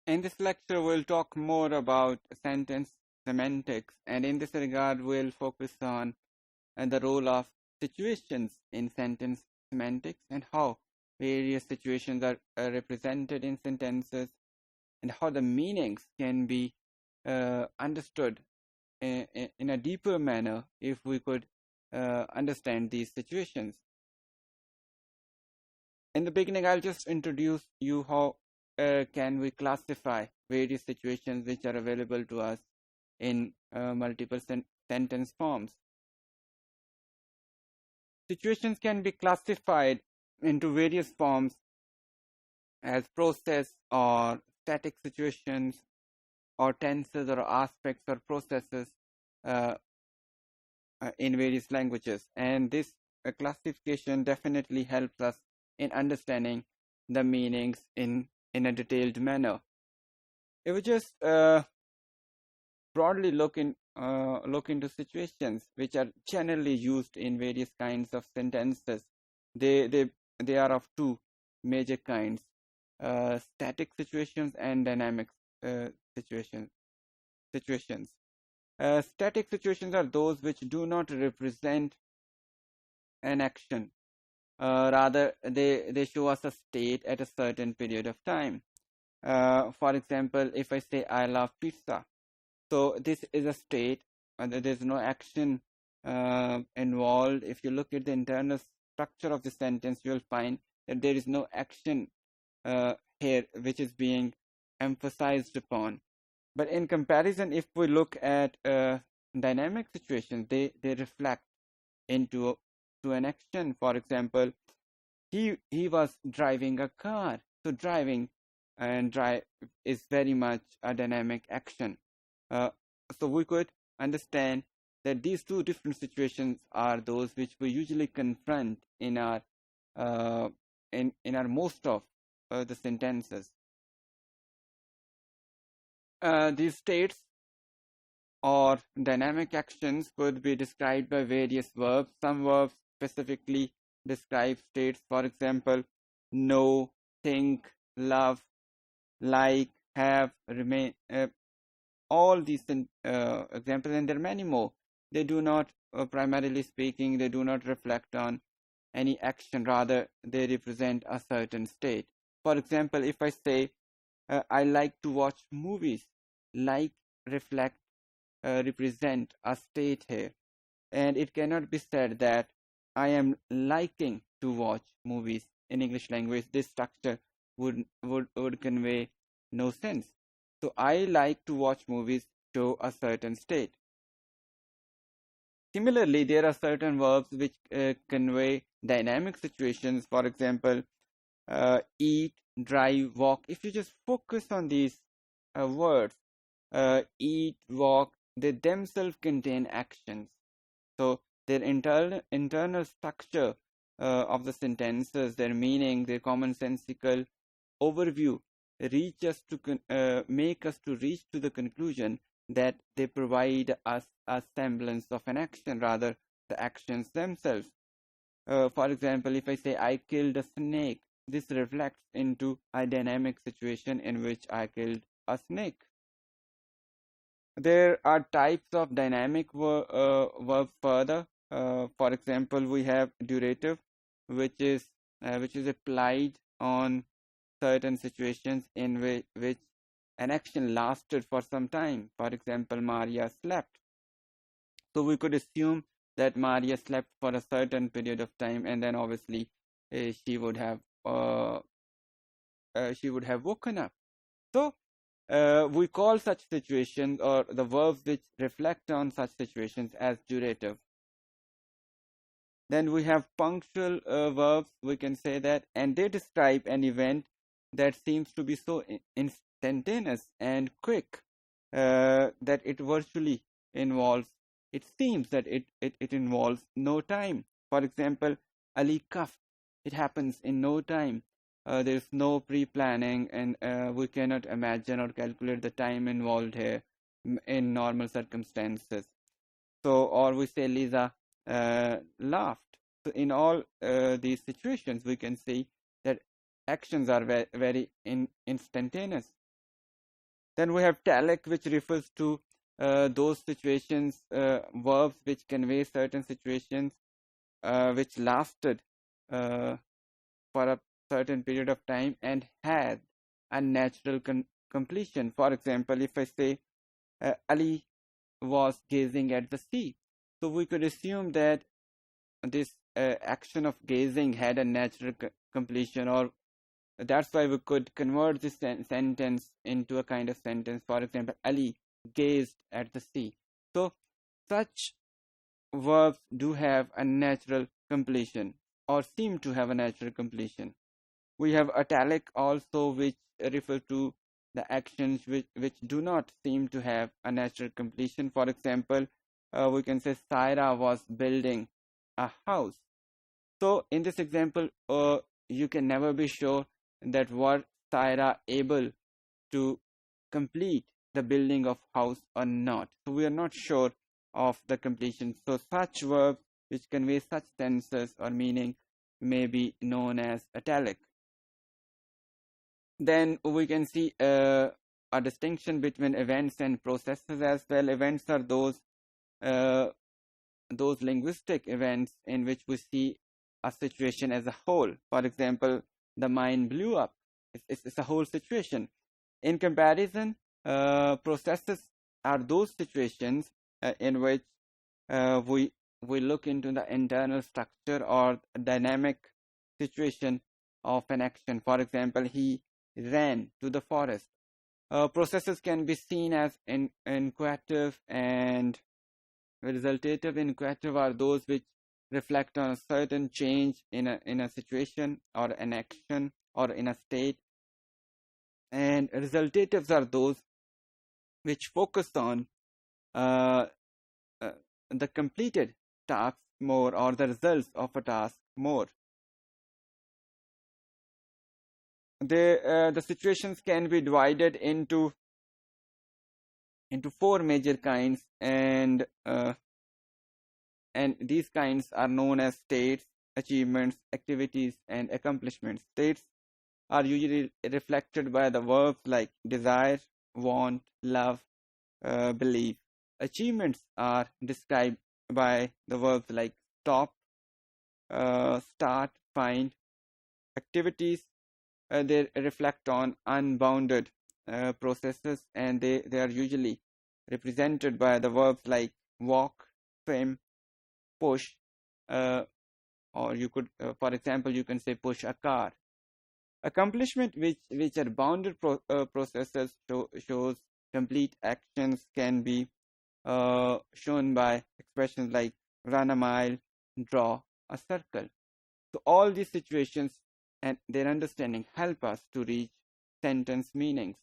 In this lecture, we'll talk more about sentence semantics, and in this regard, we'll focus on the role of situations in sentence semantics and how various situations are represented in sentences and how the meanings can be understood in a deeper manner if we could understand these situations. In the beginning, I'll just introduce you how can we classify various situations which are available to us in multiple sentence forms. Situations can be classified into various forms as process or static situations or tenses or aspects or processes uh, in various languages. And this classification definitely helps us in understanding the meanings in a detailed manner. If we just broadly look into situations which are generally used in various kinds of sentences, they are of two major kinds: static situations and dynamic uh, situations. Situations. Static situations are those which do not represent an action. Rather, they show us a state at a certain period of time. For example, if I say I love pizza, so this is a state, and there's no action involved. If you look at the internal structure of the sentence, you'll find that there is no action here which is being emphasized upon. But in comparison, if we look at dynamic situations, they reflect into to an action. For example, he was driving a car. So driving and drive is very much a dynamic action. Uh, so we could understand that these two different situations are those which we usually confront in our in our most of the sentences. These states or dynamic actions could be described by various verbs. Some verbs specifically describe states, for example, know, think, love, like, have, remain. All these examples, and there are many more. They do not, primarily speaking, they do not reflect on any action, rather, they represent a certain state. For example, if I say, I like to watch movies, like reflect represent a state here, and it cannot be said that I am liking to watch movies. In English language, this structure would convey no sense. So I like to watch movies show a certain state. Similarly, there are certain verbs which convey dynamic situations. For example, eat, drive, walk. If you just focus on these words, eat, walk, they themselves contain actions. So their internal structure of the sentences, their meaning, their commonsensical overview make us to reach to the conclusion that they provide us a semblance of an action, rather the actions themselves. For example, if I say I killed a snake, this reflects into a dynamic situation in which I killed a snake. There are types of dynamic verbs further. For example, we have durative, which is applied on certain situations in which an action lasted for some time. For example, Maria slept. So we could assume that Maria slept for a certain period of time, and then obviously she would have woken up. So we call such situations, or the verbs which reflect on such situations, as durative. Then we have punctual verbs, we can say that, and they describe an event that seems to be so instantaneous and quick that it virtually involves, it seems that it involves no time. For example, Ali cuffed, it happens in no time. There's no pre-planning, and we cannot imagine or calculate the time involved here in normal circumstances. So, or we say Lisa laughed. So in all these situations, we can see that actions are very instantaneous. Then we have talic, which refers to those situations, verbs which convey certain situations which lasted uh, for a certain period of time and had a natural completion. For example, if I say Ali was gazing at the sea, so we could assume that this action of gazing had a natural completion, or that's why we could convert this sentence into a kind of sentence. For example, Ali gazed at the sea. So such verbs do have a natural completion or seem to have a natural completion. We have italic also, which refer to the actions which do not seem to have a natural completion. For example, we can say Saira was building a house. So in this example, you can never be sure that was Saira able to complete the building of house or not. So we are not sure of the completion. So such verbs which convey such tenses or meaning may be known as italic. Then we can see a distinction between events and processes as well. Events are uh, those linguistic events in which we see a situation as a whole. For example, the mine blew up. It's a whole situation. In comparison, processes are those situations in which we look into the internal structure or dynamic situation of an action. For example, he ran to the forest. Processes can be seen as inquisitive and resultative. Inquisitive are those which reflect on a certain change in a situation or an action or in a state, and resultatives are those which focus on uh, uh, the completed task more or the results of a task more. The situations can be divided into four major kinds, and these kinds are known as states, achievements, activities, and accomplishments. States are usually reflected by the verbs like desire, want, love, believe. Achievements are described by the verbs like stop, start, find. Activities, they reflect on unbounded processes, and they are usually represented by the verbs like walk, swim, push, uh, or you could, for example, you can say push a car. Accomplishment, which are bounded processes, shows complete actions, can be shown by expressions like run a mile, draw a circle. So all these situations and their understanding help us to reach sentence meanings.